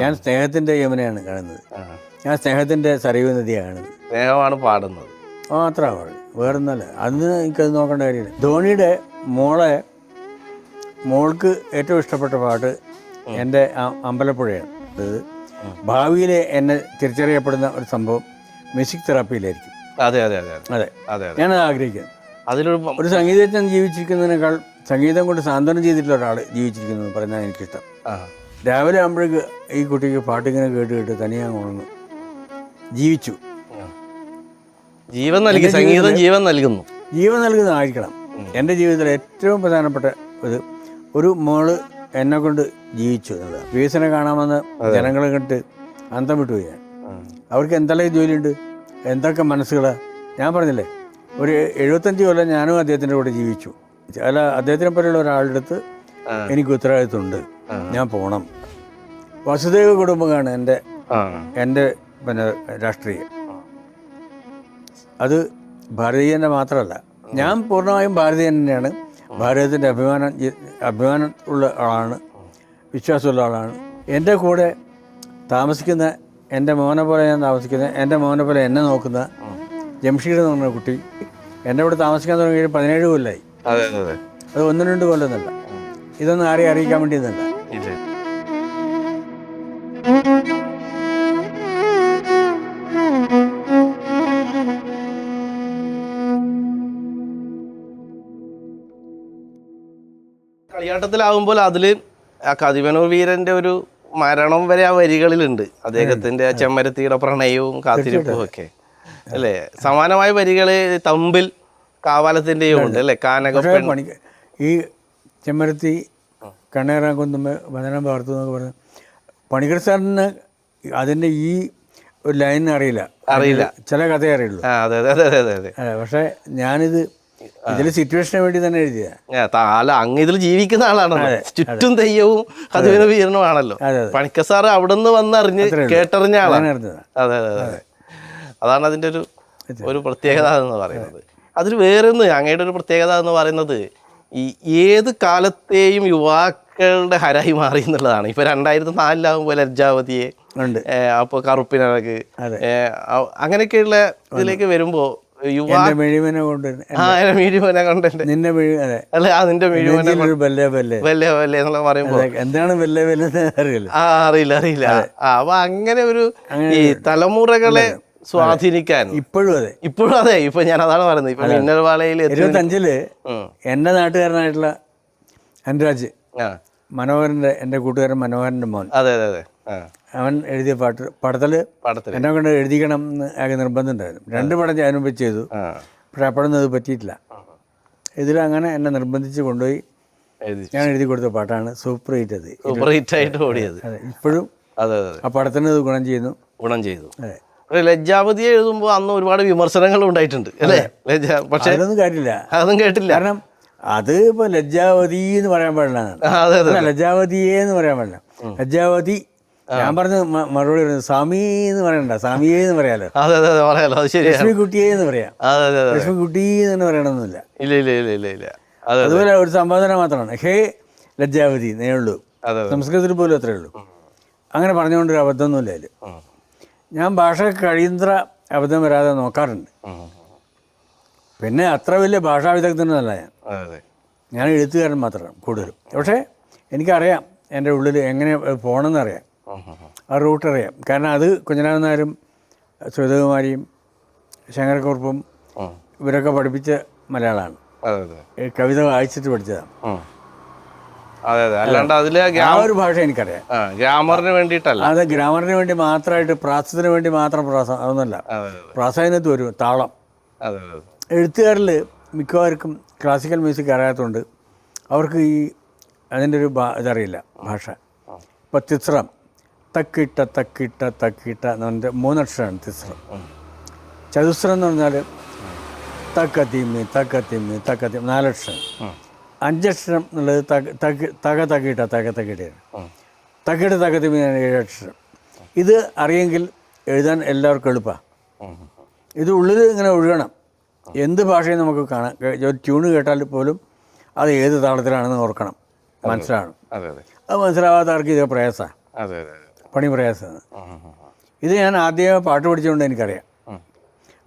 ഞാൻ സ്നേഹത്തിൻ്റെ യമുനയാണ് കാണുന്നത്. ഞാൻ സ്നേഹത്തിൻ്റെ സരയൂ നദിയാണ് കാണുന്നത്. സ്നേഹമാണ് പാടുന്നത്. മാത്രമാണ്, വേറൊന്നല്ല. അന്ന് എനിക്കത് നോക്കേണ്ട കാര്യമില്ല. ധോണിയുടെ മോൾക്ക് ഏറ്റവും ഇഷ്ടപ്പെട്ട പാട്ട് എൻ്റെ അമ്പലപ്പുഴയാണ്. അത് ഭാവിയിൽ എന്നെ തിരിച്ചറിയപ്പെടുന്ന ഒരു സംഭവം മ്യൂസിക് തെറാപ്പിയിലായിരിക്കും. അതെ അതെ അതെ അതെ അതെ ഞാനത് ആഗ്രഹിക്കുന്നത്. ഒരു സംഗീതജ്ഞൻ ജീവിച്ചിരിക്കുന്നതിനേക്കാൾ സംഗീതം കൊണ്ട് സാന്ത്വനം ചെയ്തിട്ടുള്ള ഒരാൾ ജീവിച്ചിരിക്കുന്നത് പറയുന്നത് എനിക്കിഷ്ടം. രാവിലെ ആകുമ്പോഴേക്ക് ഈ കുട്ടിക്ക് പാട്ടിങ്ങനെ കേട്ട് കേട്ട് തനിയാ ഉണർന്നു ജീവിച്ചു. ജീവൻ നൽകി, സംഗീതം ജീവൻ നൽകുന്നു. ജീവൻ നൽകുന്നതായിരിക്കണം. എൻ്റെ ജീവിതത്തിലെ ഏറ്റവും പ്രധാനപ്പെട്ട ഒരു മോള് എന്നെ കൊണ്ട് ജീവിച്ചു എന്നുള്ളത്. വികസനം കാണാമെന്ന് ജനങ്ങളെ കണ്ട് അന്തം വിട്ടുപോയി ഞാൻ. അവർക്ക് എന്തെല്ലാം ജോലിയുണ്ട്, എന്തൊക്കെ മനസ്സുകളാണ്. ഞാൻ പറഞ്ഞില്ലേ, ഒരു 75 കൊല്ലം ഞാനും അദ്ദേഹത്തിൻ്റെ കൂടെ ജീവിച്ചു. അല്ല, അദ്ദേഹത്തിനെ പോലെയുള്ള ഒരാളുടെ അടുത്ത് എനിക്ക് ഉത്തരവാദിത്വമുണ്ട്. ഞാൻ പോകണം. വസുദൈവ കുടുംബമാണ് എൻ്റെ പിന്നെ രാഷ്ട്രീയം. അത് ഭാരതീയൻ്റെ മാത്രമല്ല, ഞാൻ പൂർണ്ണമായും ഭാരതീയൻ തന്നെയാണ്. ഭാരതത്തിൻ്റെ അഭിമാനം ഉള്ള ആളാണ്, വിശ്വാസമുള്ള ആളാണ്. എൻ്റെ കൂടെ താമസിക്കുന്ന, എൻ്റെ മോനെ പോലെ ഞാൻ താമസിക്കുന്ന, എൻ്റെ മോനെ പോലെ എന്നെ നോക്കുന്ന ജംഷീർ എന്ന് പറഞ്ഞ കുട്ടി എൻ്റെ കൂടെ താമസിക്കാൻ തുടങ്ങിയിട്ട് 17 കൊല്ലമായി. അത് 1-2 കൊല്ലമൊന്നുമല്ല. ഇതൊന്നും ആരെയും അറിയിക്കാൻ വേണ്ടിയൊന്നുമല്ല. കളിയാട്ടത്തിലാവുമ്പോൾ അതിൽ ആ കതിവനൂർ വീരൻ്റെ ഒരു മരണം വരെ ആ വരികളിലുണ്ട്. അദ്ദേഹത്തിൻ്റെ ചെമ്മരത്തിയുടെ പ്രണയവും കാത്തിരിപ്പും ഒക്കെ അല്ലേ. സമാനമായ വരികൾ തമ്പിൽ കാവാലത്തിൻ്റെയും ഉണ്ട് അല്ലേ. ഈ ചെമ്മരത്തി കണ്ണേറാൻ കൊന്നുമ്പോ വചനം പാർത്തു എന്നൊക്കെ പറഞ്ഞു പണിക്കർ സാറിന് അതിൻ്റെ ഈ ഒരു ലൈൻ അറിയില്ല, ചില കഥയെ അറിയുള്ളൂ. പക്ഷെ ഞാനിത് ഇതിൽ സിറ്റുവേഷന് വേണ്ടി തന്നെ എഴുതിയ അങ്ങ് ഇതിൽ ജീവിക്കുന്ന ആളാണ്. ചുറ്റും തെയ്യവും കതിവന വീരനുമാണല്ലോ. പണിക്കർ സാറ് അവിടെ നിന്ന് വന്നറിഞ്ഞ് കേട്ടറിഞ്ഞ ആളാണ്. അതെ അതെ അതെ. അതാണ് അതിൻ്റെ ഒരു പ്രത്യേകത എന്ന് പറയുന്നത്. അതിൽ വേറൊന്ന് അങ്ങയുടെ ഒരു പ്രത്യേകത എന്ന് പറയുന്നത് ഈ ഏത് കാലത്തെയും യുവാക്കളുടെ ഹരായി മാറി എന്നുള്ളതാണ്. ഇപ്പൊ 2004 ലജ്ജാവതിയെ, അപ്പോൾ കറുപ്പിനഴക്, അങ്ങനെയൊക്കെയുള്ള ഇതിലേക്ക് വരുമ്പോ മിഴിമനെ കൊണ്ട് എന്നുള്ള പറയുമ്പോ എന്താണ് അറിയില്ല. അറിയില്ല. അപ്പൊ അങ്ങനെ ഒരു ഈ തലമുറകളെ സ്വാധീനിക്കാൻ ഇപ്പോഴും അതെ. ഇപ്പൊ ഞാൻ അതാണ് പറയുന്നത്. ഇപ്പൊ മിന്നൽവാളയിൽ 25 എന്റെ നാട്ടുകാരനായിട്ടുള്ള അനുരാജ് മനോഹരന്റെ, എൻ്റെ കൂട്ടുകാരൻ മനോഹരന്റെ മോൻ, അതെ അതെ അതെ, അവൻ എഴുതിയ പടത്തില് എന്നെ കൊണ്ട് എഴുതിക്കണം എന്ന് ആകെ നിർബന്ധം ഉണ്ടായിരുന്നു. 2 പടം ഞാൻ മുമ്പ് ചെയ്തു. പക്ഷെ അപ്പോഴൊന്നും അത് പറ്റിയിട്ടില്ല. ഇതിലങ്ങനെ എന്നെ നിർബന്ധിച്ച് കൊണ്ടുപോയി ഞാൻ എഴുതി കൊടുത്ത പാട്ടാണ് സൂപ്പർ ഹിറ്റ് ആയിട്ട് ഓടിയത്. അതെ, ഇപ്പോഴും ആ പടത്തിന് ഇത് ഗുണം ചെയ്തു. അതെ. ലജ്ജാവതിയെ എഴുതുമ്പോൾ അന്ന് ഒരുപാട് വിമർശനങ്ങൾ ഉണ്ടായിട്ടുണ്ട് അല്ലേ. പക്ഷെ അതൊന്നും കേട്ടില്ല. കാരണം അത് ഇപ്പൊ ലജ്ജാവതി എന്ന് പറയാൻ പാടില്ല, ലജ്ജാവതിയെ എന്ന് പറയാൻ പാടില്ല. ലജ്ജാവതി ഞാൻ പറഞ്ഞ മറുപടി പറയുന്നത് സ്വാമി എന്ന് പറയണ്ട, സ്വാമിയെ എന്ന് പറയാലോ. ലക്ഷ്മി കുട്ടിയെ എന്ന് പറയാം. ലക്ഷ്മി കുട്ടി എന്ന് പറയണമെന്നില്ല. അതുപോലെ ഒരു സംബോധന മാത്രമാണ്, ഹേ ലജ്ജാവതി എന്നേ ഉള്ളൂ. സംസ്കൃതത്തിൽ പോലും അത്രേ ഉള്ളൂ. അങ്ങനെ പറഞ്ഞുകൊണ്ടൊരു അബദ്ധമൊന്നുമില്ല അതിൽ. ഞാൻ ഭാഷ കഴിയുന്ന അബദ്ധം വരാതെ നോക്കാറുണ്ട്. പിന്നെ അത്ര വലിയ ഭാഷാ വിദഗ്ധനല്ല ഞാൻ എഴുത്തുകാരൻ മാത്രമാണ് കൂടുതലും. പക്ഷേ എനിക്കറിയാം എൻ്റെ ഉള്ളിൽ എങ്ങനെ പോകണമെന്ന് അറിയാം, ആ റൂട്ട് അറിയാം. കാരണം അത് കുഞ്ഞനാഥൻ നായരും സുഗതകുമാരിയും ശങ്കരക്കുറുപ്പും ഇവരൊക്കെ പഠിപ്പിച്ച മലയാളമാണ്. കവിത വായിച്ചിട്ട് പഠിച്ചതാണ്. ആ ഒരു ഭാഷ എനിക്കറിയാം. ഗ്രാമറിന് വേണ്ടിയിട്ടല്ല, അത് ഗ്രാമറിന് വേണ്ടി മാത്രമായിട്ട്, പ്രാസത്തിന് വേണ്ടി മാത്രം പ്രാസം അതൊന്നുമല്ല. പ്രാസായനത്ത് വരും താളം. എഴുത്തുകാരിൽ മിക്കവർക്കും ക്ലാസിക്കൽ മ്യൂസിക് അറിയാത്തതുകൊണ്ട് അവർക്ക് അതിൻ്റെ ഒരു ഇതറിയില്ല ഭാഷ. ഇപ്പോൾ തിസ്രം, തക്കിട്ട തക്കിട്ട തക്കിട്ട എന്ന് പറഞ്ഞിട്ട് 3 അക്ഷരമാണ് തിസ്രം. ചതുസ്രം എന്ന് പറഞ്ഞാൽ തക്കത്തിമ്മി തക്കത്തിമ്മി തക്കത്തിമ്മി 4 അക്ഷരം. 5 അക്ഷരം എന്നുള്ളത് തക്കിട്ട തക്കത്തക്കിട്ടയാണ്. തക്കിട്ട തക്കത്തിമ്മി 7 അക്ഷരം. ഇത് അറിയെങ്കിൽ എഴുതാൻ എല്ലാവർക്കും എളുപ്പമാണ്. ഇത് ഉള്ളിൽ ഇങ്ങനെ ഒഴുകണം. എന്ത് ഭാഷയും നമുക്ക് കാണാം. ഒരു ട്യൂണ് കേട്ടാൽ പോലും അത് ഏത് താളത്തിലാണെന്ന് ഓർക്കണം, മനസ്സിലാവണം. അത് മനസ്സിലാവാത്തവർക്ക് ഇത് പ്രയാസമാണ്. പണി പ്രയാസമാണ്. ഇത് ഞാൻ ആദ്യമേ പാട്ട് പഠിച്ചുകൊണ്ട് എനിക്കറിയാം.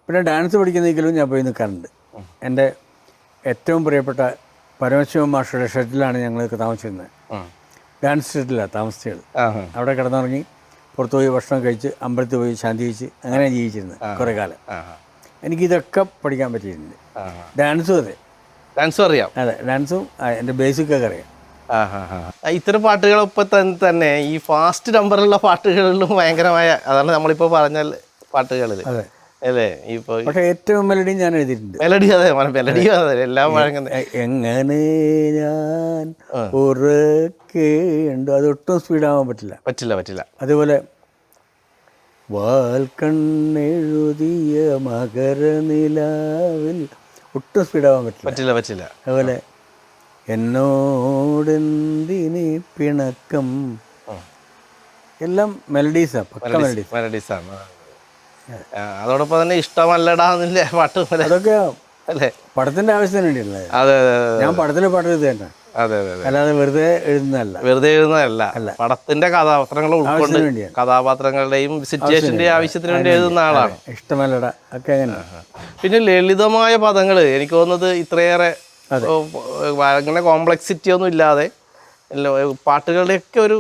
പിന്നെ ഡാൻസ് പഠിക്കുന്നതിലും ഞാൻ പോയി നിൽക്കാറുണ്ട്. എൻ്റെ ഏറ്റവും പ്രിയപ്പെട്ട പരമശിവൻ മാഷയുടെ ഷെഡിലാണ് ഞങ്ങൾക്ക് താമസിച്ചിരുന്നത്. ഡാൻസ് ഷെഡിലാണ് താമസിച്ചത്. അവിടെ കിടന്നുറങ്ങി പുറത്തു പോയി ഭക്ഷണം കഴിച്ച് അമ്പലത്തിൽ പോയി ശാന്തി കഴിച്ച് അങ്ങനെ ജീവിച്ചിരുന്നത് കുറേ കാലം. എനിക്കിതൊക്കെ പഠിക്കാൻ പറ്റിയിട്ടുണ്ട്. ഡാൻസും അതെ, ഡാൻസും അറിയാം. അതെ, ഡാൻസും എൻ്റെ ബേസിക്കൊക്കെ അറിയാം. ഇത്തരം പാട്ടുകളൊപ്പം തന്നെ ഈ ഫാസ്റ്റ് നമ്പറിലുള്ള പാട്ടുകളിലും ഭയങ്കരമായ, അതാണ് നമ്മളിപ്പോൾ പറഞ്ഞ പാട്ടുകളിൽ അതെ അല്ലേ. ഇപ്പോൾ പക്ഷേ ഏറ്റവും മെലഡി ഞാൻ എഴുതിയിട്ടുണ്ട്. മെലഡി അതെ, മെലഡി അതെ, എല്ലാം വഴങ്ങുന്നത്. എങ്ങനെ ഞാൻ ഉറക്കേണ്ടു, അതൊട്ടും സ്പീഡാവാൻ പറ്റില്ല. പറ്റില്ല. അതുപോലെ വാൽക്കണ്ണെഴുതിയ മകരനിലാവിൽ ഒട്ടും സ്പീഡാവാൻ പറ്റില്ല. അതുപോലെ എന്നോടെന്തിനി പിണക്കം, എല്ലാം മെലഡീസാണ്, പക്ക മെലഡീസാണ്. അതോടൊപ്പം തന്നെ ഇഷ്ടമല്ലടാന്നില്ലേ പാട്ട്, അതൊക്കെ അല്ലേ പടത്തിന്റെ ആവശ്യത്തിന് വേണ്ടിയല്ലേ. അതെ ഞാൻ പടത്തിലെ പാട്ട് എഴുതുക, അല്ലാതെ വെറുതെ എഴുതുന്നതല്ല. പടത്തിന്റെ കഥാപാത്രങ്ങൾ ഉൾക്കൊണ്ട് കഥാപാത്രങ്ങളുടെയും സിറ്റുവേഷന്റെ ആവശ്യത്തിന് വേണ്ടി എഴുതുന്ന ആളാണ്. ഇഷ്ടമല്ലട ഒക്കെ അങ്ങനെ. പിന്നെ ലളിതമായ പദങ്ങൾ, എനിക്ക് തോന്നുന്നത് ഇത്രയേറെ അങ്ങനെ കോംപ്ലക്സിറ്റി ഒന്നും ഇല്ലാതെ പാട്ടുകളുടെയൊക്കെ ഒരു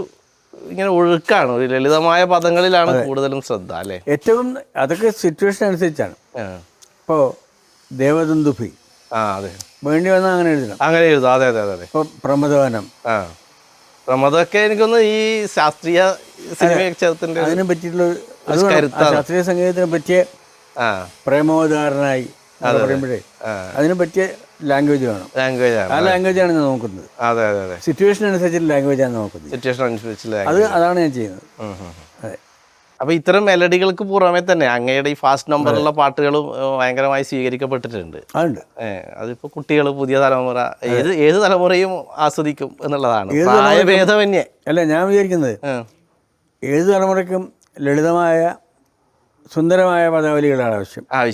ഇങ്ങനെ ഒഴുക്കാണ്, ഒരു ലളിതമായ പദങ്ങളിലാണ് കൂടുതലും ശ്രദ്ധ അല്ലേ. ഏറ്റവും അതൊക്കെ സിറ്റുവേഷൻ അനുസരിച്ചാണ്. ഇപ്പോൾ ദേവദന്തുഭി അതെ വേണ്ടി വന്നാൽ അങ്ങനെ എഴുതണം, അതെ. ഇപ്പോൾ പ്രമദവനം, പ്രമദമൊക്കെ എനിക്കൊന്ന് ഈ ശാസ്ത്രീയ സിനിമ അതിനെ പറ്റിയിട്ടുള്ള ശാസ്ത്രീയ സംഗീതത്തിനെ പറ്റിയ പ്രേമോദാരനായി പറയുമ്പോഴേ അതിനെ പറ്റിയ ലാംഗ്വേജ് വേണം. ആ ലാംഗ്വേജാണ് ഞാൻ നോക്കുന്നത്. സിറ്റുവേഷൻ അനുസരിച്ചുള്ള ലാംഗ്വേജാണ് നോക്കുന്നത്. അതാണ് ഞാൻ ചെയ്യുന്നത്. അതെ. അപ്പോൾ ഇത്തരം മെലഡികൾക്ക് പുറമെ തന്നെ അങ്ങയുടെ ഈ ഫാസ്റ്റ് നമ്പറിലുള്ള പാട്ടുകളും ഭയങ്കരമായി സ്വീകരിക്കപ്പെട്ടിട്ടുണ്ട്. അതിപ്പോൾ കുട്ടികൾ, പുതിയ തലമുറ, ഏത് തലമുറയും ആസ്വദിക്കും എന്നുള്ളതാണ്. പ്രായഭേദമന്യേ അല്ല, ഞാൻ വിചാരിക്കുന്നത് ഏത് തലമുറയ്ക്കും ലളിതമായ സുന്ദരമായ പദാവലികളാണ് ആവശ്യം. അതെ.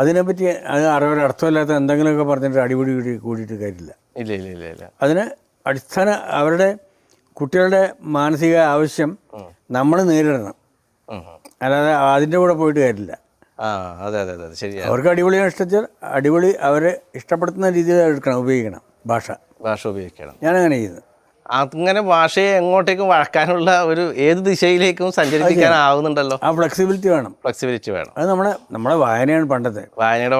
അതിനെപ്പറ്റി അത് അർത്ഥമില്ലാത്ത എന്തെങ്കിലുമൊക്കെ പറഞ്ഞിട്ട് അടിപിടി കൂടിയിട്ട് കാര്യമില്ല. ഇല്ല. അതിന് അടിസ്ഥാന അവരുടെ കുട്ടികളുടെ മാനസിക ആവശ്യം നമ്മൾ നേരിടണം, അല്ലാതെ അതിൻ്റെ കൂടെ പോയിട്ട് കാര്യമില്ല. അതെ ശരിയാണ്. അവർക്ക് അടിപൊളിയാണ് ഇഷ്ടത്തിൽ അടിപൊളി അവരെ ഇഷ്ടപ്പെടുത്തുന്ന രീതിയിൽ ഉപയോഗിക്കണം ഭാഷ ഉപയോഗിക്കണം. ഞാനങ്ങനെ ചെയ്യുന്നത്. അങ്ങനെ ഭാഷയെ എങ്ങോട്ടേക്കും വഴക്കാനുള്ള ഒരു ഏത് ദിശയിലേക്കും സഞ്ചരിപ്പിക്കാനാവുന്നുണ്ടല്ലോ. ആ ഫ്ലെക്സിബിലിറ്റി വേണം. അത് നമ്മുടെ വായനയാണ്. വായനയുടെ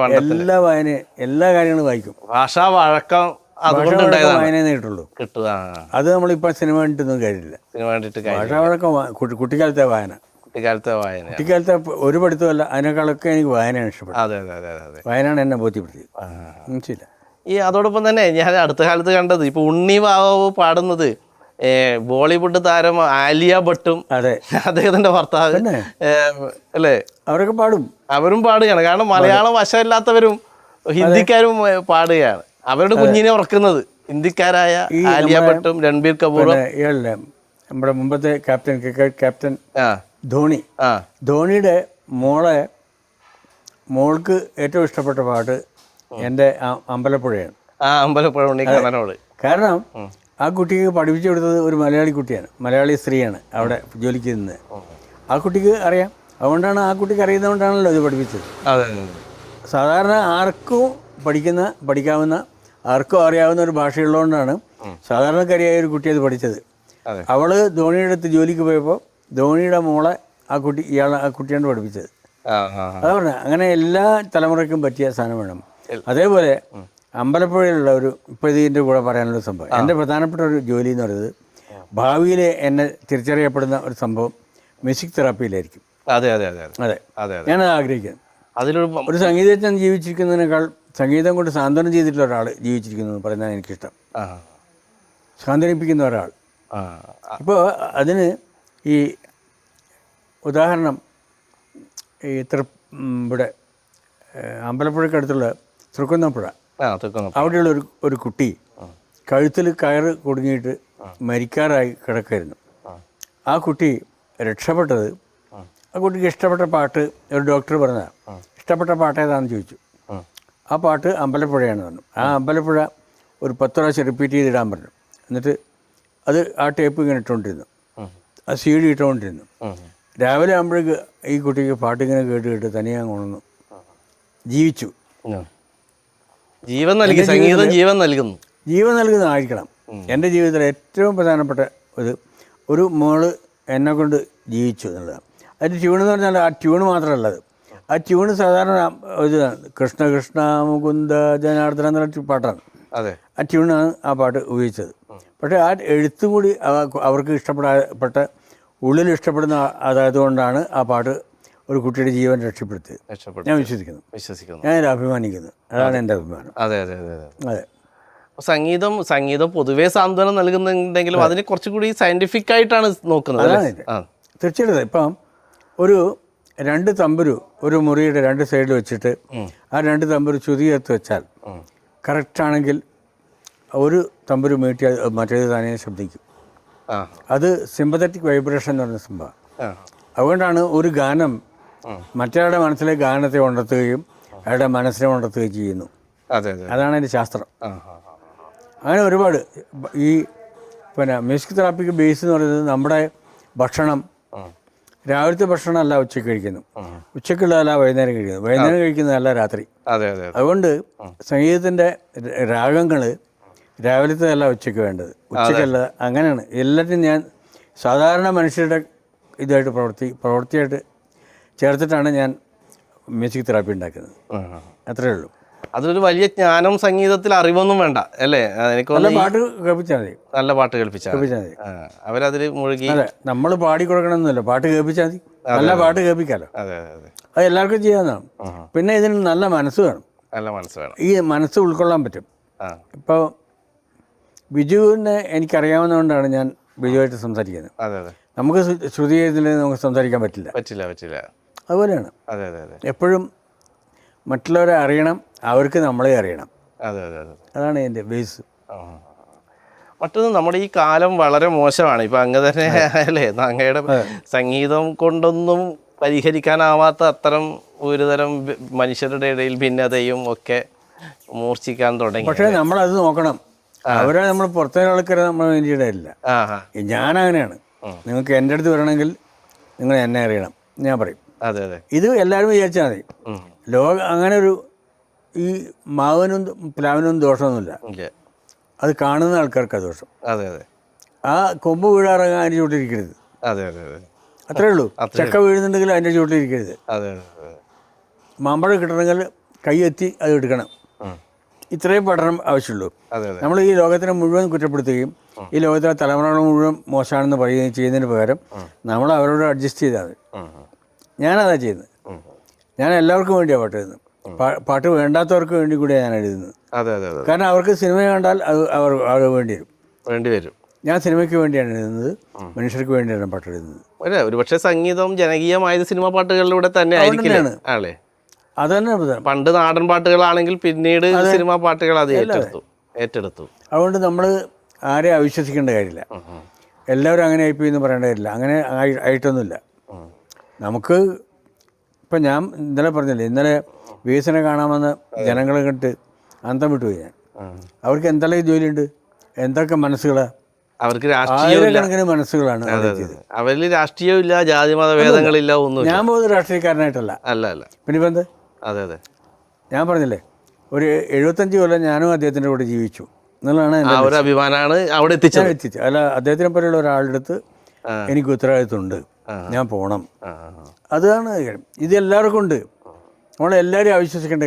എല്ലാ കാര്യങ്ങളും വായിക്കും. ഭാഷാ വഴക്കം വായനയെ നേരിട്ടുള്ളൂ. അത് നമ്മളിപ്പോൾ സിനിമ കണ്ടിട്ടൊന്നും കാര്യമില്ല. ഭാഷാ വഴക്കം കുട്ടിക്കാലത്തെ വായന. കുട്ടിക്കാലത്തെ ഒരു പഠിത്തമല്ല, അതിനേക്കാളൊക്കെ എനിക്ക് വായനയാണ് ഇഷ്ടപ്പെട്ടത്. വായനയാണ് എന്നെ ബോധ്യപ്പെടുത്തിയത്. മനസ്സില്ല. ഈ അതോടൊപ്പം തന്നെ ഞാൻ അടുത്ത കാലത്ത് കണ്ടത് ഇപ്പോൾ ഉണ്ണി വാവു പാടുന്നത് ബോളിവുഡ് താരം ആലിയ ഭട്ടും അദ്ദേഹത്തിന്റെ ഭർത്താവ് അല്ലേ, അവരൊക്കെ പാടും. അവരും പാടുകയാണ്. കാരണം മലയാളം വശമില്ലാത്തവരും ഹിന്ദിക്കാരും പാടുകയാണ്. അവരുടെ കുഞ്ഞിനെ ഉറക്കുന്നത് ഹിന്ദിക്കാരായ ആലിയ ഭട്ടും രൺബീർ കപൂറും. നമ്മുടെ മുമ്പത്തെ ക്യാപ്റ്റൻ ധോണിയുടെ മോൾക്ക് ഏറ്റവും ഇഷ്ടപ്പെട്ട പാട്ട് എൻ്റെ അമ്പലപ്പുഴയാണ്. കാരണം ആ കുട്ടിക്ക് പഠിപ്പിച്ചു കൊടുത്തത് ഒരു മലയാളി കുട്ടിയാണ്, മലയാളി സ്ത്രീയാണ് അവിടെ ജോലിക്ക് നിന്നത്. ആ കുട്ടിക്ക് അറിയാം, അതുകൊണ്ടാണ് ആ കുട്ടിക്ക് അറിയുന്നതുകൊണ്ടാണല്ലോ ഇത് പഠിപ്പിച്ചത്. സാധാരണ ആർക്കും പഠിക്കാവുന്ന ആർക്കും അറിയാവുന്ന ഒരു ഭാഷയുള്ളതുകൊണ്ടാണ് സാധാരണക്കാരിയായ ഒരു കുട്ടി അത് പഠിച്ചത്. അവള് ധോണിയുടെ അടുത്ത് ജോലിക്ക് പോയപ്പോൾ ധോണിയുടെ മോളെ ആ കുട്ടിയാണ് പഠിപ്പിച്ചത്. അതാ പറഞ്ഞത്, അങ്ങനെ എല്ലാ തലമുറയ്ക്കും പറ്റിയ സാധനം വേണം. അതേപോലെ അമ്പലപ്പുഴയിലുള്ള ഇപ്പോൾ ഇതിൻ്റെ കൂടെ പറയാനുള്ള സംഭവം, എൻ്റെ പ്രധാനപ്പെട്ട ഒരു ജോലി എന്ന് പറയുന്നത് ഭാവിയിൽ എന്നെ തിരിച്ചറിയപ്പെടുന്ന ഒരു സംഭവം മ്യൂസിക് തെറാപ്പിയിലായിരിക്കും. അതെ ഞാനത് ആഗ്രഹിക്കുന്നത്. ഒരു സംഗീതജ്ഞൻ ജീവിച്ചിരിക്കുന്നതിനേക്കാൾ സംഗീതം കൊണ്ട് സാന്ത്വനം ചെയ്തിട്ടുള്ള ഒരാൾ ജീവിച്ചിരിക്കുന്നു പറയുന്നതാണ് എനിക്കിഷ്ടം. സാന്ത്വനിപ്പിക്കുന്ന ഒരാൾ. ഇപ്പോൾ അതിന് ഈ ഉദാഹരണം ഇവിടെ അമ്പലപ്പുഴക്കടുത്തുള്ള തൃക്കുന്നപ്പുഴ, അവിടെയുള്ള ഒരു കുട്ടി കഴുത്തിൽ കയറ് കുടുങ്ങിയിട്ട് മരിക്കാറായി കിടക്കായിരുന്നു. ആ കുട്ടി രക്ഷപ്പെട്ടത്, ആ കുട്ടിക്ക് ഇഷ്ടപ്പെട്ട പാട്ട് ഒരു ഡോക്ടർ പറഞ്ഞതാണ്. ഇഷ്ടപ്പെട്ട പാട്ട് ഏതാണെന്ന് ചോദിച്ചു. ആ പാട്ട് അമ്പലപ്പുഴയാണ് പറഞ്ഞു. ആ അമ്പലപ്പുഴ ഒരു 10 പ്രാവശ്യം റിപ്പീറ്റ് ചെയ്തിടാൻ പറഞ്ഞു. എന്നിട്ട് ആ ടേപ്പ് ഇങ്ങനെ ഇട്ടുകൊണ്ടിരുന്നു. ആ സി ഡി ഇട്ടുകൊണ്ടിരുന്നു. രാവിലെ ആകുമ്പോഴേക്ക് ഈ കുട്ടിക്ക് പാട്ടിങ്ങനെ കേട്ട് കേട്ട് തനിയെ കൊണ്ടുവന്നു ജീവിച്ചു. ജീവൻ നൽകി, സംഗീതം ജീവൻ നൽകുന്നു. ജീവൻ നൽകുന്നതായിരിക്കണം. എൻ്റെ ജീവിതത്തിൽ ഏറ്റവും പ്രധാനപ്പെട്ട ഒരു മോള് എന്നെ കൊണ്ട് ജീവിച്ചു എന്നുള്ളതാണ്. അതിൻ്റെ ട്യൂൺ എന്ന് പറഞ്ഞാൽ ആ ട്യൂണ് മാത്രമല്ല, ആ ട്യൂണ് സാധാരണ ഇതാണ്, കൃഷ്ണ കൃഷ്ണ മുകുന്ദ ജനാർദ്ദന എന്നുള്ള പാട്ടാണ്. അതെ, ആ ട്യൂണാണ് ആ പാട്ട് ഉപയോഗിച്ചത്. പക്ഷേ ആ എഴുത്തും കൂടി അവർക്ക് ഇഷ്ടപ്പെട്ട ഉള്ളിൽ ഇഷ്ടപ്പെടുന്ന അതായതുകൊണ്ടാണ് ആ പാട്ട് ഒരു കുട്ടിയുടെ ജീവൻ രക്ഷപ്പെടുത്തിയത്. ഞാൻ വിശ്വസിക്കുന്നു, ഞാൻ അഭിമാനിക്കുന്നു. അതാണ് എൻ്റെ അഭിമാനം. അതെ അതെ അതെ അതെ. സംഗീതം പൊതുവേ സാന്ത്വനം നൽകുന്നുണ്ടെങ്കിലും അതിന് കുറച്ചുകൂടി സയന്റിഫിക് ആയിട്ടാണ് നോക്കുന്നത്. തീർച്ചയായിട്ടും. ഇപ്പം ഒരു 2 തമ്പുരു ഒരു മുറിയുടെ 2 സൈഡിൽ വെച്ചിട്ട് ആ 2 തമ്പുരു ചുതി ചേർത്ത് വെച്ചാൽ കറക്റ്റാണെങ്കിൽ ഒരു തമ്പുരു മീട്ടിയാൽ മറ്റേത് തന്നെ ശബ്ദിക്കും. അത് സിമ്പത്തറ്റിക് വൈബ്രേഷൻ എന്ന് പറയുന്ന സംഭവം. അതുകൊണ്ടാണ് ഒരു ഗാനം മറ്റൊരാളുടെ മനസ്സിലെ ഗാനത്തെ ഉണർത്തുകയും അയാളുടെ മനസ്സിനെ ഉണർത്തുകയും ചെയ്യുന്നു. അതാണ് അതിൻ്റെ ശാസ്ത്രം. അങ്ങനെ ഒരുപാട് ഈ മ്യൂസിക് തെറാപ്പിക്ക് ബേസ് എന്ന് പറയുന്നത് നമ്മുടെ ഭക്ഷണം, രാവിലത്തെ ഭക്ഷണമല്ല ഉച്ചയ്ക്ക് കഴിക്കുന്നു, ഉച്ചയ്ക്കുള്ളതല്ല വൈകുന്നേരം കഴിക്കുന്നു, വൈകുന്നേരം കഴിക്കുന്നതല്ല രാത്രി. അതുകൊണ്ട് സംഗീതത്തിൻ്റെ രാഗങ്ങൾ രാവിലത്തേതല്ല ഉച്ചയ്ക്ക് വേണ്ടത്, ഉച്ചയ്ക്കല്ല. അങ്ങനെയാണ് എല്ലാറ്റിനും ഞാൻ സാധാരണ മനുഷ്യരുടെ ഇതായിട്ട് പ്രവൃത്തിയായിട്ട് ചേർത്തിട്ടാണ് ഞാൻ മ്യൂസിക് തെറാപ്പി ഉണ്ടാക്കുന്നത്. അത്രയേ ഉള്ളൂ. അതൊരു വലിയ ജ്ഞാനം, സംഗീതത്തിൽ അറിവൊന്നും വേണ്ട അല്ലേ? നല്ല പാട്ട് കേൾപ്പിച്ചാൽ മതി. നല്ല പാട്ട് കേൾപ്പിച്ചാൽ മതി. അവരതിൽ മുഴുകി. അതെ, നമ്മൾ പാടി കൊടുക്കണമെന്നല്ല, പാട്ട് കേൾപ്പിച്ചാൽ മതി. നല്ല പാട്ട് കേൾപ്പിക്കാമല്ലോ. അത് എല്ലാവർക്കും ചെയ്യാവുന്നതാണ്. പിന്നെ ഇതിന് നല്ല മനസ്സ് വേണം. നല്ല മനസ്സ് വേണം. ഈ മനസ്സ് ഉൾക്കൊള്ളാൻ പറ്റും. ഇപ്പോൾ ബിജുവിനെ എനിക്കറിയാവുന്നതുകൊണ്ടാണ് ഞാൻ ബിജുവായിട്ട് സംസാരിക്കുന്നത്. നമുക്ക് ശ്രുതി ചെയ്തില്ലെങ്കിൽ നമുക്ക് സംസാരിക്കാൻ പറ്റില്ല. അതുപോലെയാണ്. എപ്പോഴും മറ്റുള്ളവരെ അറിയണം, അവർക്ക് നമ്മളെ അറിയണം. അതാണ് എൻ്റെ ബേസ്. മറ്റൊന്ന്, നമ്മുടെ ഈ കാലം വളരെ മോശമാണ്. ഇപ്പം അങ്ങ് തന്നെ അല്ലേ, അങ്ങയുടെ സംഗീതം കൊണ്ടൊന്നും പരിഹരിക്കാനാവാത്ത അത്തരം ഒരുതരം മനുഷ്യരുടെ ഇടയിൽ ഭിന്നതയും ഒക്കെ മൂർച്ഛിക്കാൻ തുടങ്ങി. പക്ഷേ നമ്മളത് നോക്കണം. അവരെ നമ്മൾ പുറത്തെ ആൾക്കാരെ നമ്മൾ വേണ്ടിയിട ഇല്ല. ഞാനങ്ങനെയാണ്. നിങ്ങൾക്ക് എൻ്റെ അടുത്ത് വരണമെങ്കിൽ നിങ്ങൾ എന്നെ അറിയണം, ഞാൻ പറയും. ഇത് എല്ലാവരും വിചാരിച്ചാൽ മതി. അങ്ങനെ ഈ മാവിനും പ്ലാവിനും ദോഷമൊന്നുമില്ല. അത് കാണുന്ന ആൾക്കാർക്ക് ദോഷം. ആ കൊമ്പ് വീഴാറങ്ങാൻ അതിൻ്റെ ചുവട്ടിലിരിക്കരുത്. അത്രേ ഉള്ളൂ. ചക്ക വീഴുന്നുണ്ടെങ്കിൽ അതിൻ്റെ ചുവട്ടിലിരിക്കരുത്. മാമ്പഴം കിട്ടണമെങ്കിൽ കൈ എത്തി അത് എടുക്കണം. ഇത്രയും പഠനം ആവശ്യമുള്ളൂ. നമ്മൾ ഈ ലോകത്തിനെ മുഴുവൻ കുറ്റപ്പെടുത്തുകയും ഈ ലോകത്തിലെ തലമുറകൾ മുഴുവൻ മോശമാണെന്ന് പറയുകയും ചെയ്യുന്നതിന് പകരം നമ്മൾ അവരോട് അഡ്ജസ്റ്റ് ചെയ്താൽ മതി. ഞാനതാ ചെയ്യുന്നത്. ഞാൻ എല്ലാവർക്കും വേണ്ടിയാണ് പാട്ട് എഴുതുന്നത്. പാട്ട് വേണ്ടാത്തവർക്ക് വേണ്ടി കൂടിയാണ് ഞാൻ എഴുതുന്നത്. കാരണം അവർക്ക് സിനിമ കണ്ടാൽ അത് വേണ്ടി വരും. ഞാൻ സിനിമയ്ക്ക് വേണ്ടിയാണ് എഴുതുന്നത്, മനുഷ്യർക്ക് വേണ്ടിയാണ് പാട്ട് എഴുതുന്നത്. ഒരുപക്ഷെ സംഗീതം ജനകീയമായത് സിനിമ പാട്ടുകളിലൂടെ തന്നെ ആയിരിക്കും. അത് തന്നെ പണ്ട് നാടൻ പാട്ടുകളാണെങ്കിൽ പിന്നീട് സിനിമാ പാട്ടുകൾ അത് ഏറ്റെടുത്തു. അതുകൊണ്ട് നമ്മൾ ആരെയും അവിശ്വസിക്കേണ്ട കാര്യമില്ല. എല്ലാവരും അങ്ങനെ ആയിപ്പോയി എന്ന് പറയേണ്ട കാര്യമില്ല. അങ്ങനെ ആയിട്ടൊന്നുമില്ല. നമുക്ക് ഇപ്പം ഞാൻ ഇന്നലെ പറഞ്ഞില്ലേ, ഇന്നലെ വികസനം കാണാമെന്ന് ജനങ്ങളെ കണ്ട് അന്തം വിട്ടുപോയി ഞാൻ. അവർക്ക് എന്തെല്ലാം ജോലിയുണ്ട്, എന്തൊക്കെ മനസ്സുകളാണ് അവർക്ക്. ആയിരക്കണക്കിന് മനസ്സുകളാണ് അവരിൽ. രാഷ്ട്രീയമില്ല, ജാതിമത ഭേദങ്ങളില്ല, ഒന്നും. ഞാൻ പോകുന്നത് രാഷ്ട്രീയക്കാരനായിട്ടല്ല. പിന്നെ ഇപ്പം എന്ത്? ഞാൻ പറഞ്ഞില്ലേ, ഒരു 75 കൊല്ലം ഞാനും അദ്ദേഹത്തിൻ്റെ കൂടെ ജീവിച്ചു എന്നുള്ളതാണ് ഒരു അഭിമാനമാണ് അവിടെ എത്തിച്ചത്. അല്ല, അദ്ദേഹത്തിനെ പോലെയുള്ള ഒരാളുടെ അടുത്ത് എനിക്ക് ഉത്തരവാദിത്വമുണ്ട്, ഞാൻ പോകണം. അതാണ് ഇത് എല്ലാവർക്കും ഉണ്ട്. നമ്മളെല്ലാവരും അവിശ്വസിക്കേണ്ട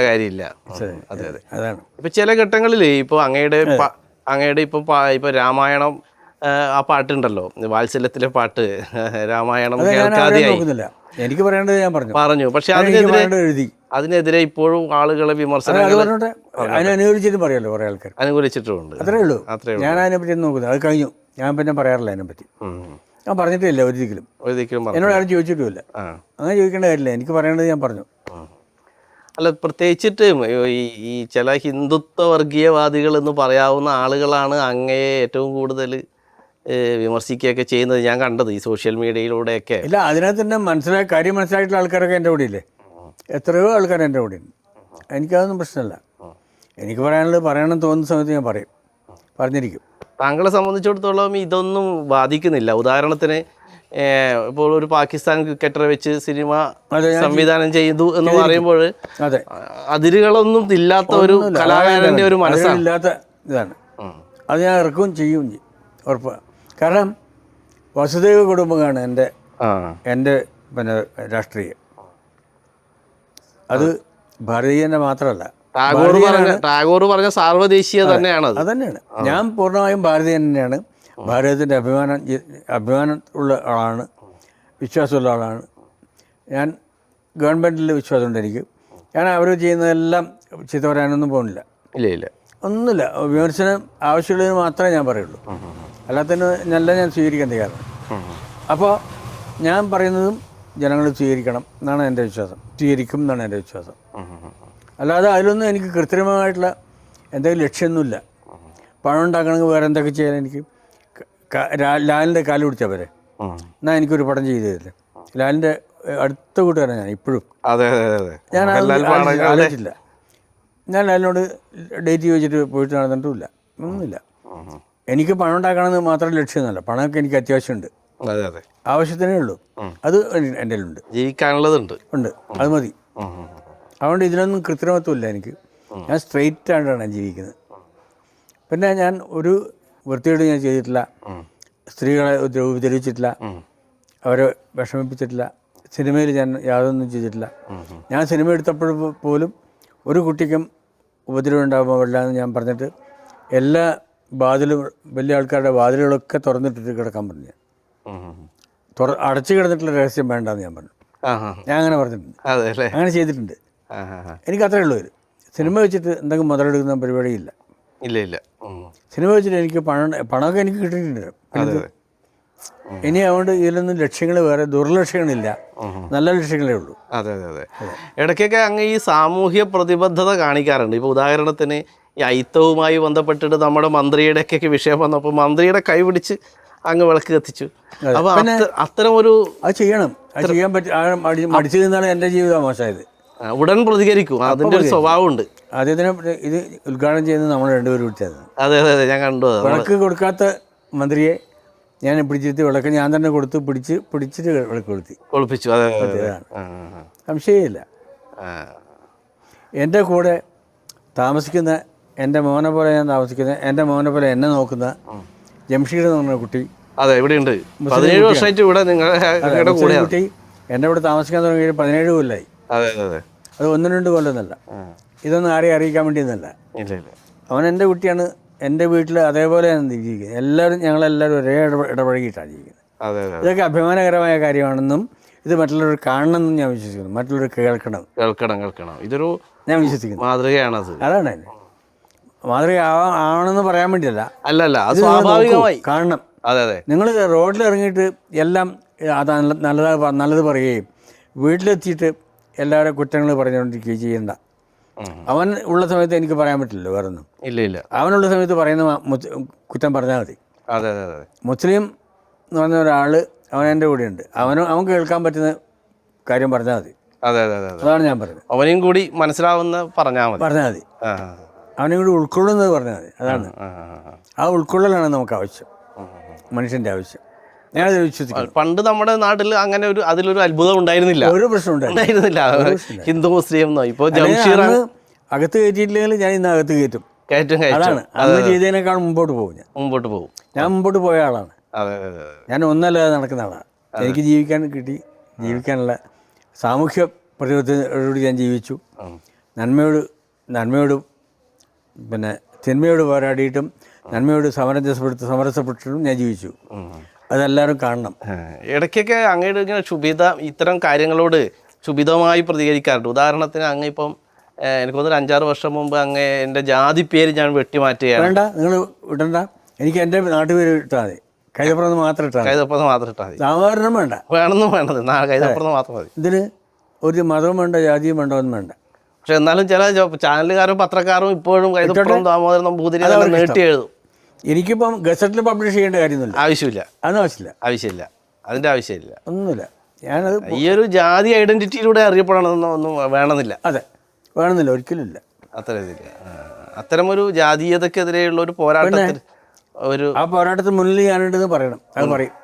കാര്യമില്ല. അതാണ് ഇപ്പം ചില ഘട്ടങ്ങളിൽ ഇപ്പോൾ അങ്ങയുടെ ഇപ്പം രാമായണം ആ പാട്ടുണ്ടല്ലോ, വാത്സല്യത്തിലെ പാട്ട്, രാമായണം എനിക്ക് പറയേണ്ടത് ഞാൻ പറഞ്ഞു. പക്ഷെ അതിനെതിരെ ഇപ്പോഴും ആളുകളെ വിമർശനം അതിനനുകൂലിച്ചിട്ടും പറയാമല്ലോ, കുറേ ആൾക്കാർ അനുകൂലിച്ചിട്ടുമുണ്ട്. അത്രേ ഉള്ളൂ. ഞാൻ അതിനെപ്പറ്റി ഒന്നും നോക്കുന്നത്, അത് കഴിഞ്ഞു. ഞാൻ പിന്നെ പറയാറില്ല അതിനെപ്പറ്റി. ഞാൻ പറഞ്ഞിട്ടില്ല ഒരിക്കലും. എന്നോട് ആരും ചോദിച്ചിട്ടുമില്ല. അങ്ങനെ ചോദിക്കേണ്ട കാര്യമില്ല. എനിക്ക് പറയേണ്ടത് ഞാൻ പറഞ്ഞു. അല്ല, പ്രത്യേകിച്ചിട്ട് ഈ ചില ഹിന്ദുത്വ വർഗീയവാദികൾ എന്ന് പറയാവുന്ന ആളുകളാണ് അങ്ങയെ ഏറ്റവും കൂടുതൽ വിമർശിക്കുകയൊക്കെ ചെയ്യുന്നത് ഞാൻ കണ്ടത് ഈ സോഷ്യൽ മീഡിയയിലൂടെയൊക്കെ. ഇല്ല, അതിനകത്ത് തന്നെ കാര്യം മനസ്സിലായിട്ടുള്ള ആൾക്കാരൊക്കെ എൻ്റെ കൂടെ ഇല്ലേ, എത്രയോ ആൾക്കാർ എൻ്റെ കൂടെ ഉണ്ട്. എനിക്കതൊന്നും പ്രശ്നമല്ല. എനിക്ക് പറയാനുള്ളത് പറയണമെന്ന് തോന്നുന്ന സമയത്ത് ഞാൻ പറഞ്ഞിരിക്കും. താങ്കളെ സംബന്ധിച്ചിടത്തോളം ഇതൊന്നും ബാധിക്കുന്നില്ല. ഉദാഹരണത്തിന് ഇപ്പോൾ ഒരു പാകിസ്ഥാൻ ക്രിക്കറ്ററെ വെച്ച് സിനിമ സംവിധാനം ചെയ്തു എന്ന് പറയുമ്പോൾ അതിരുകളൊന്നും ഇല്ലാത്ത ഒരു കലാകാരന്റെ ഒരു മനസ്സാണ്. ഇതാണ് അത് ഞാൻ ഇറക്കുകയും ചെയ്യും ഉറപ്പാണ്. കാരണം വസുദൈവ കുടുംബമാണ് എൻ്റെ പിന്നെ രാഷ്ട്രീയം. അത് ഭാരതീയൻ്റെ മാത്രമല്ല, ടാഗോർ പറഞ്ഞ സാർവദേശീയ തന്നെയാണ്. അത് തന്നെയാണ്. ഞാൻ പൂർണ്ണമായും ഭാരതീയൻ തന്നെയാണ്. ഭാരതത്തിൻ്റെ അഭിമാനം ഉള്ള ആളാണ്, വിശ്വാസമുള്ള ആളാണ് ഞാൻ. ഗവൺമെൻറ്റിൽ വിശ്വാസമുണ്ട് എനിക്ക്. ഞാൻ അവർ ചെയ്യുന്നതെല്ലാം ചീത്ത പറയാനൊന്നും പോകുന്നില്ല. ഇല്ല ഒന്നുമില്ല. വിമർശനം ആവശ്യമുള്ളതിന് മാത്രമേ ഞാൻ പറയുള്ളൂ, അല്ലാത്തതിന് നല്ല ഞാൻ സ്വീകരിക്കാൻ തയ്യാറാണ്. അപ്പോൾ ഞാൻ പറയുന്നതും ജനങ്ങൾ സ്വീകരിക്കണം എന്നാണ് എൻ്റെ വിശ്വാസം, സ്വീകരിക്കും എന്നാണ് എൻ്റെ വിശ്വാസം. അല്ലാതെ അതിലൊന്നും എനിക്ക് കൃത്രിമമായിട്ടുള്ള എന്തെങ്കിലും ലക്ഷ്യമൊന്നുമില്ല. പണം ഉണ്ടാക്കണമെങ്കിൽ വേറെ എന്തൊക്കെ ചെയ്യാൻ എനിക്ക് ലാലിൻ്റെ കാല് പിടിച്ചാൽ പോരെ, എന്നാൽ എനിക്കൊരു പടം ചെയ്തു തരില്ല. ലാലിൻ്റെ അടുത്ത കൂട്ടുകാരാണ് ഞാൻ ഇപ്പോഴും. ഞാൻ ആലോചിച്ചില്ല. ഞാൻ ലാലിനോട് ഡേറ്റ് ചോദിച്ചിട്ട് പോയിട്ട് നടന്നിട്ടുമില്ല, ഒന്നുമില്ല. എനിക്ക് പണം ഉണ്ടാക്കണമെന്ന് മാത്രം ലക്ഷ്യമൊന്നുമല്ല. പണമൊക്കെ എനിക്ക് അത്യാവശ്യമുണ്ട്, ആവശ്യത്തിനേ ഉള്ളൂ. അത് എൻ്റെ കയ്യിലുണ്ട്, ജീവിക്കാനുള്ളതുണ്ട്, അത് മതി. അതുകൊണ്ട് ഇതിനൊന്നും കൃത്രിമത്വമില്ല എനിക്ക്. ഞാൻ സ്ട്രെയിറ്റ് ആയിട്ടാണ് ജീവിക്കുന്നത്. പിന്നെ ഞാൻ ഒരു വൃത്തിയോട് ഞാൻ ചെയ്തിട്ടില്ല, സ്ത്രീകളെ ഉപദ്രവിച്ചിട്ടില്ല, അവരെ വിഷമിപ്പിച്ചിട്ടില്ല. സിനിമയിൽ ഞാൻ യാതൊന്നും ചെയ്തിട്ടില്ല. ഞാൻ സിനിമ എടുത്തപ്പോൾ പോലും ഒരു കുട്ടിക്കും ഉപദ്രവം ഉണ്ടാകുമ്പോൾ പാടില്ല എന്ന് ഞാൻ പറഞ്ഞിട്ട് എല്ലാ വാതിലും വലിയ ആൾക്കാരുടെ വാതിലുകളൊക്കെ തുറന്നിട്ടിട്ട് കിടക്കാൻ പറഞ്ഞു. അടച്ചു കിടന്നിട്ടുള്ള രഹസ്യം വേണ്ടെന്ന് ഞാൻ പറഞ്ഞു. ഞാൻ അങ്ങനെ പറഞ്ഞിട്ടുണ്ട്, അങ്ങനെ ചെയ്തിട്ടുണ്ട്. എനിക്ക് അത്രേ ഉള്ളൂ. സിനിമ വെച്ചിട്ട് എന്തെങ്കിലും മുതലെടുക്കുന്ന പരിപാടിയില്ല. ഇല്ല. സിനിമ വെച്ചിട്ട് എനിക്ക് പണമൊക്കെ എനിക്ക് കിട്ടിയിട്ടുണ്ട്. ഇനി അതുകൊണ്ട് ഇതിലൊന്നും ലക്ഷ്യങ്ങൾ വേറെ ദുർലക്ഷ്യങ്ങളില്ല, നല്ല ലക്ഷ്യങ്ങളേ ഉള്ളൂ. അതെ. ഇടയ്ക്കൊക്കെ അങ്ങ് ഈ സാമൂഹ്യ പ്രതിബദ്ധത കാണിക്കാറുണ്ട്. ഇപ്പോൾ ഉദാഹരണത്തിന് ഈ അയിത്തവുമായി ബന്ധപ്പെട്ടിട്ട് നമ്മുടെ മന്ത്രിയുടെയൊക്കെ വിഷയം വന്നപ്പോൾ മന്ത്രിയുടെ കൈ പിടിച്ച് അങ്ങ് വിളക്ക് കത്തിച്ചു. അപ്പോൾ അത്തരം ഒരു അത് ചെയ്യണം, അത് ചെയ്യാൻ മടിച്ചു നിന്നാണ് എൻ്റെ ജീവിതം മോശമായത്. ഉടൻ പ്രതികരിക്കും, അതിൻ്റെ ഒരു സ്വഭാവമുണ്ട്. ആദ്യത്തിന് ഇത് ഉദ്ഘാടനം ചെയ്യുന്നത് നമ്മൾ രണ്ടുപേരും വിളിച്ചത്. അതെ ഞാൻ കണ്ടു. വിളക്ക് കൊടുക്കാത്ത മന്ത്രിയെ ഞാൻ പിടിച്ചിട്ട് വിളക്ക് ഞാൻ തന്നെ പിടിച്ചിട്ട് വിളക്ക് കൊളുപ്പിച്ചു. സംശയമില്ല. എൻ്റെ കൂടെ താമസിക്കുന്ന എൻ്റെ മോനെ പോലെ ഞാൻ താമസിക്കുന്ന എൻ്റെ മോനെ പോലെ എന്നെ നോക്കുന്ന ജംഷീർ എന്ന് പറഞ്ഞ കുട്ടി, അതെ, ഇവിടെയുണ്ട്. 17 വർഷമായിട്ട് ഇവിടെ നിങ്ങളുടെ കുട്ടി എൻ്റെ ഇവിടെ താമസിക്കാൻ തുടങ്ങി 17 കൊല്ലമായി. അത് 1-2 കൊല്ലമൊന്നുമല്ല. ഇതൊന്നും ആരെയും അറിയിക്കാൻ വേണ്ടിയൊന്നുമല്ല. അവൻ എൻ്റെ കുട്ടിയാണ്. എൻ്റെ വീട്ടിൽ അതേപോലെയാണ് ജീവിക്കുന്നത്. ഞങ്ങളെല്ലാവരും ഒരേ ഇടപഴകിയിട്ടാണ് ജീവിക്കുന്നത്. ഇതൊക്കെ അഭിമാനകരമായ കാര്യമാണെന്നും ഇത് മറ്റുള്ളവർ കാണണമെന്നും ഞാൻ വിശ്വസിക്കുന്നു. മറ്റുള്ളവർ കേൾക്കണം ഇതൊരു ഞാൻ വിശ്വസിക്കുന്നു മാതൃകയാണത്. അതാണ് മാതൃക ആണെന്ന് പറയാൻ വേണ്ടിയല്ല, അത് സ്വാഭാവികമായി കാണണം. നിങ്ങൾ റോഡിൽ ഇറങ്ങിയിട്ട് എല്ലാം അത് നല്ലത് പറയുകയും വീട്ടിലെത്തിയിട്ട് എല്ലാവരും കുറ്റങ്ങൾ പറഞ്ഞുകൊണ്ടിരിക്കുകയും ചെയ്യണ്ട. അവൻ ഉള്ള സമയത്ത് എനിക്ക് പറയാൻ പറ്റില്ലല്ലോ വേറൊന്നും. ഇല്ല അവനുള്ള സമയത്ത് പറയുന്ന കുറ്റം പറഞ്ഞാൽ മതി. മുസ്ലിം എന്ന് പറഞ്ഞ ഒരാൾ അവൻ എൻ്റെ കൂടെയുണ്ട്. അവൻ കേൾക്കാൻ പറ്റുന്ന കാര്യം പറഞ്ഞാൽ മതി. അതാണ് ഞാൻ പറഞ്ഞത്. അവനെയും കൂടി മനസ്സിലാവുന്ന പറഞ്ഞാൽ മതി. അവനെയും കൂടി ഉൾക്കൊള്ളുന്നത് പറഞ്ഞാൽ മതി. അതാണ് ആ ഉൾക്കൊള്ളലാണ് നമുക്ക് ആവശ്യം, മനുഷ്യൻ്റെ ആവശ്യം. ഞാനത് വിശ്വസിക്കുന്നു. പണ്ട് നമ്മുടെ നാട്ടിൽ അങ്ങനെ അതിലൊരു അത്ഭുതം ഉണ്ടായിരുന്നില്ല, ഒരു പ്രശ്നം ഉണ്ടായിരുന്നില്ല. ഹിന്ദു മുസ്ലിം ഇപ്പോൾ അകത്ത് കയറ്റിയില്ലെങ്കിൽ ഞാൻ ഇന്ന് അകത്ത് കയറ്റും. അതാണ് അന്ന് ചെയ്തതിനേക്കാൾ മുമ്പോട്ട് പോകും. ഞാൻ മുമ്പോട്ട് പോയ ആളാണ്. ഞാൻ ഒന്നല്ലാതെ നടക്കുന്ന ആളാണ്. എനിക്ക് ജീവിക്കാനുള്ള സാമൂഹ്യ പ്രതിബദ്ധതയോട് ഞാൻ ജീവിച്ചു. നന്മയോട് പിന്നെ തിന്മയോട് പോരാടിയിട്ടും നന്മയോട് സമരസപ്പെട്ടിട്ടും ഞാൻ ജീവിച്ചു. അതെല്ലാവരും കാണണം. ഇടയ്ക്കൊക്കെ അങ്ങയുടെ ഇങ്ങനെ ഇത്തരം കാര്യങ്ങളോട് ക്ഷുഭിതമായി പ്രതികരിക്കാറുണ്ട്. ഉദാഹരണത്തിന് അങ്ങ് ഇപ്പം എനിക്ക് തോന്നുന്നു 5-6 വർഷം മുമ്പ് അങ്ങ് എൻ്റെ ജാതി പേര് ഞാൻ വെട്ടിമാറ്റുകയാണ്. വേണ്ട, നിങ്ങൾ വിടണ്ട. എനിക്ക് എൻ്റെ നാട്ടുപേര് ഇട്ടാൽ മതി. കൈതപ്പുറത്ത് മാത്രം ഇട്ടാൽ മതി. സാധാരണ വേണ്ടത് കൈതപ്പുറത്ത് മാത്രം മതി. ഇതിന് ഒരു മതവും വേണ്ട, ജാതിയും വേണ്ട, ഒന്നും വേണ്ട. പക്ഷെ എന്നാലും ചില ചാനലുകാരും പത്രക്കാരും ഇപ്പോഴും കൈതപ്പുറം ദാമോദരൻ നമ്പൂതിരി നീട്ടി എഴുതും. എനിക്കിപ്പം ഗസറ്റിൽ പബ്ലിഷ് ചെയ്യേണ്ട കാര്യമൊന്നുമില്ല. ആവശ്യമില്ല. അതിൻ്റെ ആവശ്യമില്ല, ഒന്നുമില്ല. ഞാനത് ഈ ഒരു ജാതി ഐഡന്റിറ്റിയിലൂടെ അറിയപ്പെടണമെന്നൊന്നും വേണമെന്നില്ല. വേണമെന്നില്ല, ഒരിക്കലും ഇല്ല. അത്തരമൊരു ജാതീയതക്കെതിരെയുള്ള ഒരു പോരാട്ടത്തിൽ ഒരു ആ പോരാട്ടത്തിന് മുന്നിൽ ഞാനുണ്ടെന്ന് പറയണം, അത് പറയും.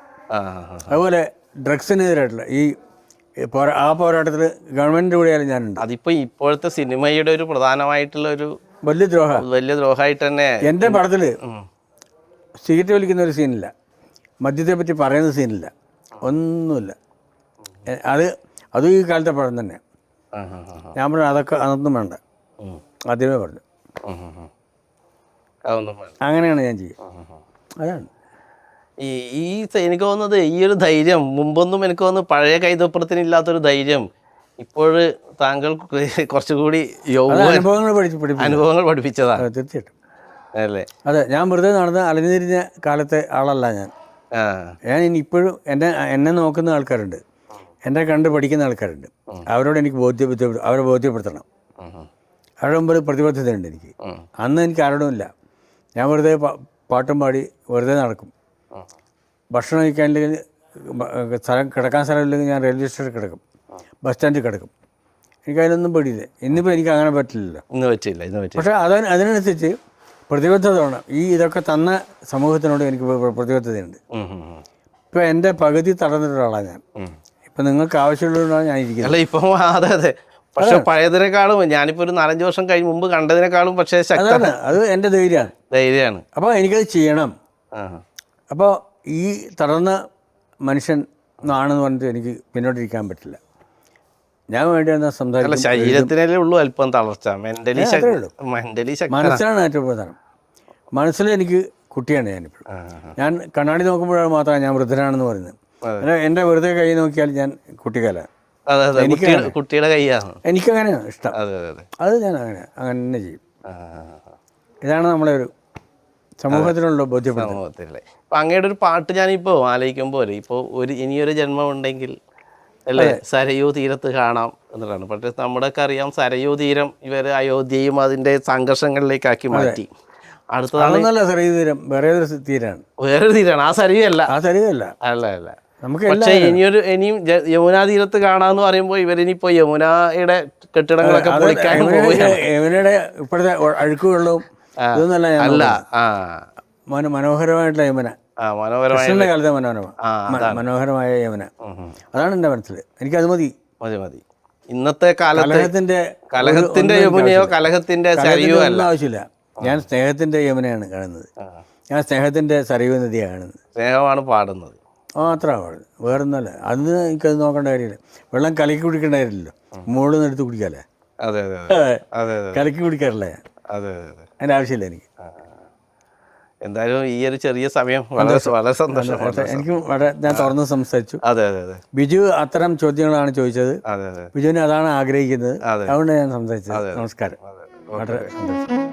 അതുപോലെ ഡ്രഗ്സിനെതിരായിട്ടുള്ള ആ പോരാട്ടത്തിൽ ഗവൺമെൻറ്റിൻ്റെ കൂടെയാലും ഞാനുണ്ട്. അതിപ്പോൾ ഇപ്പോഴത്തെ സിനിമയുടെ ഒരു പ്രധാനമായിട്ടുള്ള ഒരു വലിയ ദ്രോഹമായിട്ട് തന്നെ. എൻ്റെ പടത്തിൽ സിഗരറ്റ് വലിക്കുന്ന ഒരു സീനില്ല, മദ്യത്തെ പറ്റി പറയുന്ന സീനില്ല, ഒന്നുമില്ല. അതും ഈ കാലത്തെ പടം തന്നെ. ഞാൻ പറഞ്ഞു അതൊന്നും വേണ്ട, ആദ്യമേ പറഞ്ഞു. അങ്ങനെയാണ് ഞാൻ ചെയ്യുക. അതാണ് എനിക്ക് തോന്നുന്നത് ഈ ഒരു ധൈര്യം മുമ്പൊന്നും എനിക്ക് തോന്നുന്നു പഴയ കൈതപ്പുറത്തിന് ഇല്ലാത്തൊരു ധൈര്യം ഇപ്പോൾ താങ്കൾ കുറച്ചുകൂടി അനുഭവങ്ങൾ പഠിപ്പിച്ചതാണ്. തീർച്ചയായിട്ടും അല്ലേ? അതെ, ഞാൻ വെറുതെ നടന്ന് അലഞ്ഞിരിഞ്ഞ കാലത്തെ ആളല്ല ഞാൻ. ഞാൻ ഇപ്പോഴും എന്നെ നോക്കുന്ന ആൾക്കാരുണ്ട്, എന്നെ കണ്ട് പഠിക്കുന്ന ആൾക്കാരുണ്ട്. അവരോട് എനിക്ക് അവരെ ബോധ്യപ്പെടുത്തണം. അവരുടെ മുമ്പിൽ പ്രതിബദ്ധതയുണ്ട് എനിക്ക്. അന്ന് എനിക്ക് ആരോടും ഇല്ല. ഞാൻ വെറുതെ പാട്ടും പാടി വെറുതെ നടക്കും. ഭക്ഷണം കഴിക്കാനില്ലെങ്കിൽ കിടക്കാൻ സ്ഥലമില്ലെങ്കിൽ ഞാൻ റെയിൽവേ സ്റ്റേഷനിൽ കിടക്കും, ബസ് സ്റ്റാൻഡിൽ കിടക്കും. എനിക്കതിനൊന്നും പേടിയില്ല. ഇന്നിപ്പോൾ എനിക്ക് അങ്ങനെ പറ്റില്ലല്ലോ. ഇന്ന് പറ്റില്ല. പക്ഷേ അതിനനുസരിച്ച് പ്രതിബദ്ധത വേണം. ഇതൊക്കെ തന്ന സമൂഹത്തിനോട് എനിക്ക് പ്രതിബദ്ധതയുണ്ട്. ഇപ്പോൾ എൻ്റെ പകുതി തടഞ്ഞിട്ടൊരാളാണ് ഞാൻ. ഇപ്പം നിങ്ങൾക്ക് ആവശ്യമുള്ളതുകൊണ്ടാണ് ഞാൻ ഇരിക്കുന്നത്. അല്ല ഇപ്പം അതെ. പക്ഷെ പഴയതിനേക്കാളും ഞാനിപ്പോൾ ഒരു 4-5 വർഷം മുമ്പ് കണ്ടതിനേക്കാളും പക്ഷേ അതാണ്, അത് എൻ്റെ ധൈര്യമാണ്. അപ്പോൾ എനിക്കത് ചെയ്യണം. അപ്പോൾ ഈ തളർന്ന മനുഷ്യൻ ആണെന്ന് പറഞ്ഞിട്ട് എനിക്ക് പിന്നോട്ടിരിക്കാൻ പറ്റില്ല. ഞാൻ വേണ്ടി എന്നാൽ സംസാരിക്കും. ശരീരത്തിനല്ലേ ഉള്ളൂ അല്പം തളർച്ച, മെന്റലി മനസ്സിലാണ് ഏറ്റവും പ്രധാനം. മനസ്സിൽ എനിക്ക് കുട്ടിയാണ് ഞാനിപ്പോൾ. ഞാൻ കണ്ണാടി നോക്കുമ്പോഴാണ് മാത്രമാണ് ഞാൻ വൃദ്ധനാണെന്ന് പറയുന്നത്. എൻ്റെ വെറുതെ കൈ നോക്കിയാൽ ഞാൻ കുട്ടിക്കാലാണ്. കുട്ടിയുടെ കൈയാണ്. എനിക്കങ്ങനെയാണ് ഇഷ്ടം. അത് ഞാൻ അങ്ങനെ തന്നെ ചെയ്യും. ഇതാണ് നമ്മളെ ഒരു സമൂഹത്തിനുള്ള ബോധ്യപ്പെടുത്തുന്നത്. ഇപ്പം അങ്ങയുടെ ഒരു പാട്ട് ഞാനിപ്പോൾ ആലോചിക്കുമ്പോൾ ഇപ്പോൾ ഇനിയൊരു ജന്മം ഉണ്ടെങ്കിൽ അല്ലേ സരയൂ തീരത്ത് കാണാം എന്നുള്ളതാണ്. പക്ഷേ നമ്മുടെയൊക്കെ അറിയാം സരയൂ തീരം ഇവർ അയോധ്യയും അതിൻ്റെ സംഘർഷങ്ങളിലേക്കാക്കി മാറ്റി. അടുത്തതാണ് സരയൂ തീരം, വേറൊരു തീരാണ്. ആ സരയൂ അല്ല. അല്ല. പക്ഷേ ഇനിയും യമുനാ തീരത്ത് കാണാന്ന് പറയുമ്പോൾ ഇവരിനിപ്പോ യമുനയുടെ കെട്ടിടങ്ങളൊക്കെ പൊളിക്കാൻ യമുനയുടെ ഇപ്പോഴത്തെ അഴുക്കുവെള്ളവും അല്ല, മനോഹരമായിട്ടുള്ള യമുന, കൃഷ്ണന്റെ കാലത്തെ മനോഹരമായ യമുന, അതാണ് എൻ്റെ മനസ്സിൽ. എനിക്കത് മതി. ഇന്നത്തെ കലഹത്തിന്റെ യമുനയോ കലഹത്തിന്റെ സരയൂ അല്ല, ആവശ്യമില്ല. ഞാൻ സ്നേഹത്തിന്റെ യമുനയാണ് കാണുന്നത്. ഞാൻ സ്നേഹത്തിന്റെ സരയൂ നദിയാണ് കാണുന്നത്. സ്നേഹമാണ് പാടുന്നത് മാത്രമാണ് പാടുന്നത്, വേറൊന്നുമല്ല. അന്ന് എനിക്കത് നോക്കേണ്ട കാര്യമില്ല. വെള്ളം കലക്കി കുടിക്കേണ്ട കാര്യമില്ലല്ലോ, മുകളിൽ നിന്ന് എടുത്ത് കുടിക്കാല്ലേ. കലക്കി കുടിക്കാറില്ല ഞാൻ, അതിൻ്റെ ആവശ്യമില്ല എനിക്ക്. എന്തായാലും ഈ ഒരു ചെറിയ സമയം വളരെ സന്തോഷം. എനിക്ക് ഞാൻ തുറന്ന് സംസാരിച്ചു. ബിജു അത്തരം ചോദ്യങ്ങളാണ് ചോദിച്ചത്. ബിജുവിന് അതാണ് ആഗ്രഹിക്കുന്നത്, അതുകൊണ്ട് ഞാൻ സംസാരിച്ചത്. നമസ്കാരം. വളരെ സന്തോഷം.